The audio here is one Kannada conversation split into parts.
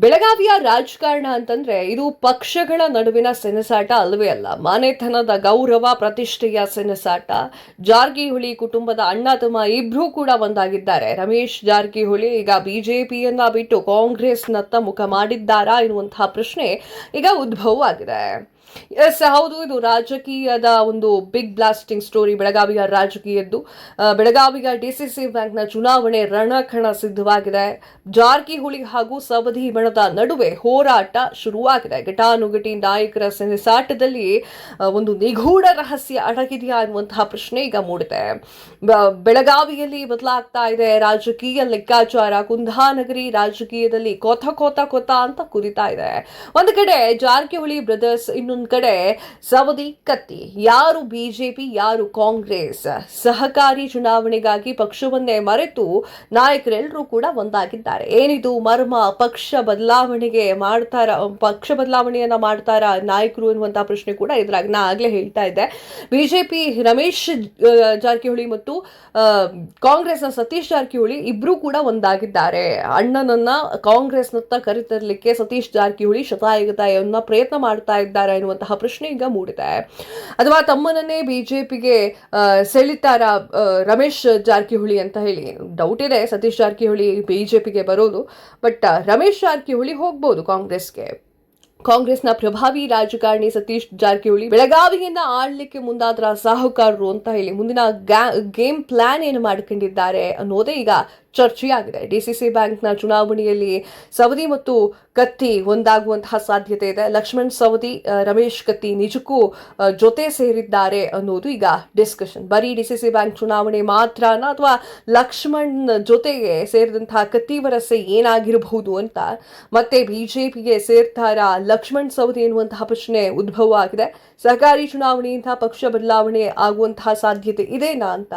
ಬೆಳಗಾವಿಯ ರಾಜಕಾರಣ ಅಂತಂದ್ರೆ ಇದು ಪಕ್ಷಗಳ ನಡುವಿನ ಸೆಣಸಾಟ ಅಲ್ಲವೇ ಅಲ್ಲ, ಮನೆತನದ ಗೌರವ ಪ್ರತಿಷ್ಠೆಯ ಸೆಣಸಾಟ. ಜಾರಕಿಹೊಳಿ ಕುಟುಂಬದ ಅಣ್ಣ ತಮ್ಮ ಇಬ್ರು ಕೂಡ ಒಂದಾಗಿದ್ದಾರೆ. ರಮೇಶ್ ಜಾರಕಿಹೊಳಿ ಈಗ ಬಿಜೆಪಿಯನ್ನ ಬಿಟ್ಟು ಕಾಂಗ್ರೆಸ್ನತ್ತ ಮುಖ ಮಾಡಿದ್ದಾರಾ ಎನ್ನುವಂತಹ ಪ್ರಶ್ನೆ ಈಗ ಉದ್ಭವವಾಗಿದೆ. ಎಸ್, ಹೌದು, ಇದು ರಾಜಕೀಯದ ಒಂದು ಬಿಗ್ ಬ್ಲಾಸ್ಟಿಂಗ್ ಸ್ಟೋರಿ ಬೆಳಗಾವಿಯ ರಾಜಕೀಯದ್ದು. ಬೆಳಗಾವಿಯ ಡಿಸಿಸಿ ಬ್ಯಾಂಕ್ನ ಚುನಾವಣೆ ರಣಕಣ ಸಿದ್ಧವಾಗಿದೆ. ಜಾರಕಿಹೊಳಿ ಹಾಗೂ ಸವದಿ ಬಣದ ನಡುವೆ ಹೋರಾಟ ಶುರುವಾಗಿದೆ. ಘಟಾನುಘಟಿ ನಾಯಕರ ಸೆಣಸಾಟದಲ್ಲಿ ಒಂದು ನಿಗೂಢ ರಹಸ್ಯ ಅಡಗಿದೆಯಾ ಅನ್ನುವಂತಹ ಪ್ರಶ್ನೆ ಈಗ ಮೂಡಿದೆ. ಬೆಳಗಾವಿಯಲ್ಲಿ ಬದಲಾಗ್ತಾ ಇದೆ ರಾಜಕೀಯ ಲೆಕ್ಕಾಚಾರ. ಕುಂದಾನಗರಿ ರಾಜಕೀಯದಲ್ಲಿ ಕೊತ ಅಂತ ಕುದಿತಾ ಇದೆ. ಒಂದು ಕಡೆ ಜಾರಕಿಹೊಳಿ ಬ್ರದರ್ಸ್, ಇನ್ನೊಂದು ಕಡೆ ಸವದಿ ಕತ್ತಿ. ಯಾರು ಬಿಜೆಪಿ, ಯಾರು ಕಾಂಗ್ರೆಸ್? ಸಹಕಾರಿ ಚುನಾವಣೆಗಾಗಿ ಪಕ್ಷವನ್ನೇ ಮರೆತು ನಾಯಕರೆಲ್ಲರೂ ಕೂಡ ಒಂದಾಗಿದ್ದಾರೆ. ಏನಿದು ಮರ್ಮ? ಪಕ್ಷ ಬದಲಾವಣೆಯನ್ನ ಮಾಡ್ತಾರ ನಾಯಕರು ಎನ್ನುವಂತಹ ಪ್ರಶ್ನೆ ಕೂಡ ಎದುರಾಗಿ. ನಾ ಆಗ್ಲೇ ಹೇಳ್ತಾ ಇದ್ದೆ, ಬಿಜೆಪಿ ರಮೇಶ್ ಜಾರಕಿಹೊಳಿ ಮತ್ತು ಕಾಂಗ್ರೆಸ್ನ ಸತೀಶ್ ಜಾರಕಿಹೊಳಿ ಇಬ್ರು ಕೂಡ ಒಂದಾಗಿದ್ದಾರೆ. ಅಣ್ಣನನ್ನ ಕಾಂಗ್ರೆಸ್ನತ್ತ ಕರೆತರಲಿಕ್ಕೆ ಸತೀಶ್ ಜಾರಕಿಹೊಳಿ ಶತಾಯಗತಾಯವನ್ನ ಪ್ರಯತ್ನ ಮಾಡ್ತಾ ಇದ್ದಾರೆ ಎನ್ನುವಂತಹ ಪ್ರಶ್ನೆ ಈಗ ಮೂಡಿದೆ. ಅಥವಾ ತಮ್ಮನನ್ನೇ ಬಿಜೆಪಿಗೆ ಸೆಳಿತಾರ ರಮೇಶ್ ಜಾರಕಿಹೊಳಿ ಅಂತ ಹೇಳಿ ಡೌಟ್ ಇದೆ. ಸತೀಶ್ ಜಾರಕಿಹೊಳಿ ಬಿಜೆಪಿಗೆ ಬರೋದು, ಬಟ್ ರಮೇಶ್ ಜಾರಕಿಹೊಳಿ ಹೋಗ್ಬೋದು ಕಾಂಗ್ರೆಸ್ಗೆ. ಕಾಂಗ್ರೆಸ್ನ ಪ್ರಭಾವಿ ರಾಜಕಾರಣಿ ಸತೀಶ್ ಜಾರಕಿಹೊಳಿ ಬೆಳಗಾವಿಯನ್ನ ಆಳ್ಲಿಕ್ಕೆ ಮುಂದಾದ್ರ ಸಾಹುಕಾರರು ಅಂತ ಹೇಳಿ ಮುಂದಿನ ಗೇಮ್ ಪ್ಲಾನ್ ಏನು ಮಾಡ್ಕೊಂಡಿದ್ದಾರೆ ಅನ್ನೋದೇ ಈಗ ಚರ್ಚೆಯಾಗಿದೆ. ಡಿಸಿಸಿ ಬ್ಯಾಂಕ್ನ ಚುನಾವಣೆಯಲ್ಲಿ ಸವದಿ ಮತ್ತು ಕತ್ತಿ ಒಂದಾಗುವಂತಹ ಸಾಧ್ಯತೆ ಇದೆ. ಲಕ್ಷ್ಮಣ್ ಸವದಿ, ರಮೇಶ್ ಕತ್ತಿ ನಿಜಕ್ಕೂ ಜೊತೆ ಸೇರಿದ್ದಾರೆ ಅನ್ನೋದು ಈಗ ಡಿಸ್ಕಷನ್. ಬರೀ ಡಿಸಿಸಿ ಬ್ಯಾಂಕ್ ಚುನಾವಣೆ ಮಾತ್ರನ ಅಥವಾ ಲಕ್ಷ್ಮಣ್ ಜೊತೆಗೆ ಸೇರಿದಂತಹ ಕತ್ತಿ ವರಸೆ ಏನಾಗಿರಬಹುದು ಅಂತ, ಮತ್ತೆ ಬಿಜೆಪಿಗೆ ಸೇರ್ತಾರ ಲಕ್ಷ್ಮಣ್ ಸವದಿ ಎನ್ನುವಂತಹ ಪ್ರಶ್ನೆ ಉದ್ಭವ ಆಗಿದೆ. ಸಹಕಾರಿ ಚುನಾವಣೆಯಿಂದ ಪಕ್ಷ ಬದಲಾವಣೆ ಆಗುವಂತಹ ಸಾಧ್ಯತೆ ಇದೆನಾ ಅಂತ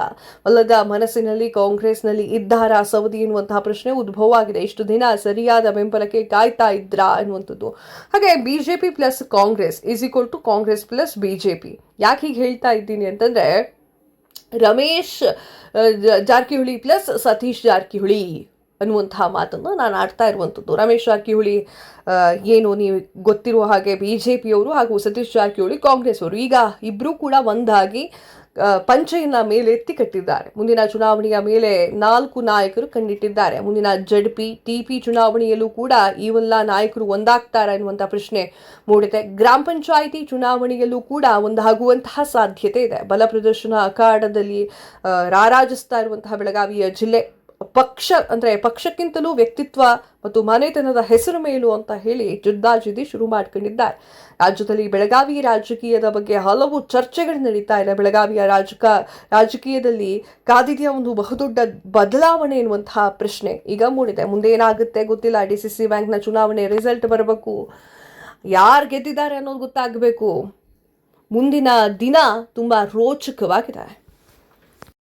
ಅಲ್ಲದ ಮನಸ್ಸಿನಲ್ಲಿ ಕಾಂಗ್ರೆಸ್ನಲ್ಲಿ ಇದ್ದಾರ ಸವದಿ ಎನ್ನುವಂತಹ ಪ್ರಶ್ನೆ ಉದ್ಭವ ಆಗಿದೆ. ಇಷ್ಟು ದಿನ ಸರಿಯಾದ ಬೆಂಬಲಕ್ಕೆ ಕಾಯ್ತಾ ಇದ್ರಾ ಎನ್ನುವಂಥದ್ದು. ಹಾಗೆ BJP plus Congress is equal to Congress plus BJP. ಯಾಕೆ ಹೀಗೆ ಹೇಳ್ತಾ ಇದ್ದೀನಿ ಅಂತಂದ್ರೆ, ರಮೇಶ್ ಜಾರಕಿಹೊಳಿ ಪ್ಲಸ್ ಸತೀಶ್ ಜಾರಕಿಹೊಳಿ ಅನ್ನುವಂತಹ ಮಾತನ್ನು ನಾನು ಆಡ್ತಾ ಇರುವಂಥದ್ದು. ರಮೇಶ್ ಜಾರಕಿಹೊಳಿ ಏನು ನೀವು ಗೊತ್ತಿರುವ ಹಾಗೆ ಬಿಜೆಪಿಯವರು ಹಾಗೂ ಸತೀಶ್ ಜಾರಕಿಹೊಳಿ ಕಾಂಗ್ರೆಸ್ ಅವರು ಈಗ ಇಬ್ಬರೂ ಕೂಡ ಒಂದಾಗಿ ಪಂಚೆಯನ್ನ ಮೇಲೆ ಎತ್ತಿ ಕಟ್ಟಿದ್ದಾರೆ. ಮುಂದಿನ ಚುನಾವಣೆಯ ಮೇಲೆ 4 ನಾಯಕರು ಕಣ್ಣಿಟ್ಟಿದ್ದಾರೆ. ಮುಂದಿನ ಜಡ್ಪಿ ಟಿಪಿ ಚುನಾವಣೆಯಲ್ಲೂ ಕೂಡ ಇವೆಲ್ಲ ನಾಯಕರು ಒಂದಾಗ್ತಾರ ಎನ್ನುವಂತಹ ಪ್ರಶ್ನೆ ಮೂಡಿದೆ. ಗ್ರಾಮ ಪಂಚಾಯಿತಿ ಚುನಾವಣೆಯಲ್ಲೂ ಕೂಡ ಒಂದಾಗುವಂತಹ ಸಾಧ್ಯತೆ ಇದೆ. ಬಲ ಪ್ರದರ್ಶನ ಅಖಾಡದಲ್ಲಿ ರಾರಾಜಿಸ್ತಾ ಇರುವಂತಹ ಬೆಳಗಾವಿಯ ಜಿಲ್ಲೆ ಪಕ್ಷಕ್ಕಿಂತಲೂ ವ್ಯಕ್ತಿತ್ವ ಮತ್ತು ಮನೆತನದ ಹೆಸರು ಮೇಲು ಅಂತ ಹೇಳಿ ಜಿದ್ದಾಜಿದ್ದಿ ಶುರು ಮಾಡ್ಕೊಂಡಿದ್ದಾರೆ. ರಾಜ್ಯದಲ್ಲಿ ಬೆಳಗಾವಿ ರಾಜಕೀಯದ ಬಗ್ಗೆ ಹಲವು ಚರ್ಚೆಗಳು ನಡೀತಾ ಇದೆ. ಬೆಳಗಾವಿಯ ರಾಜಕೀಯದಲ್ಲಿ ಕಾದಿದೆಯ ಒಂದು ಬಹುದೊಡ್ಡ ಬದಲಾವಣೆ ಎನ್ನುವಂತಹ ಪ್ರಶ್ನೆ ಈಗ ಮೂಡಿದೆ. ಮುಂದೆ ಏನಾಗುತ್ತೆ ಗೊತ್ತಿಲ್ಲ. ಡಿಸಿಸಿ ಬ್ಯಾಂಕ್ನ ಚುನಾವಣೆ ರಿಸಲ್ಟ್ ಬರಬೇಕು, ಯಾರು ಗೆದ್ದಿದ್ದಾರೆ ಅನ್ನೋದು ಗೊತ್ತಾಗಬೇಕು. ಮುಂದಿನ ದಿನ ತುಂಬಾ ರೋಚಕವಾಗಿದೆ.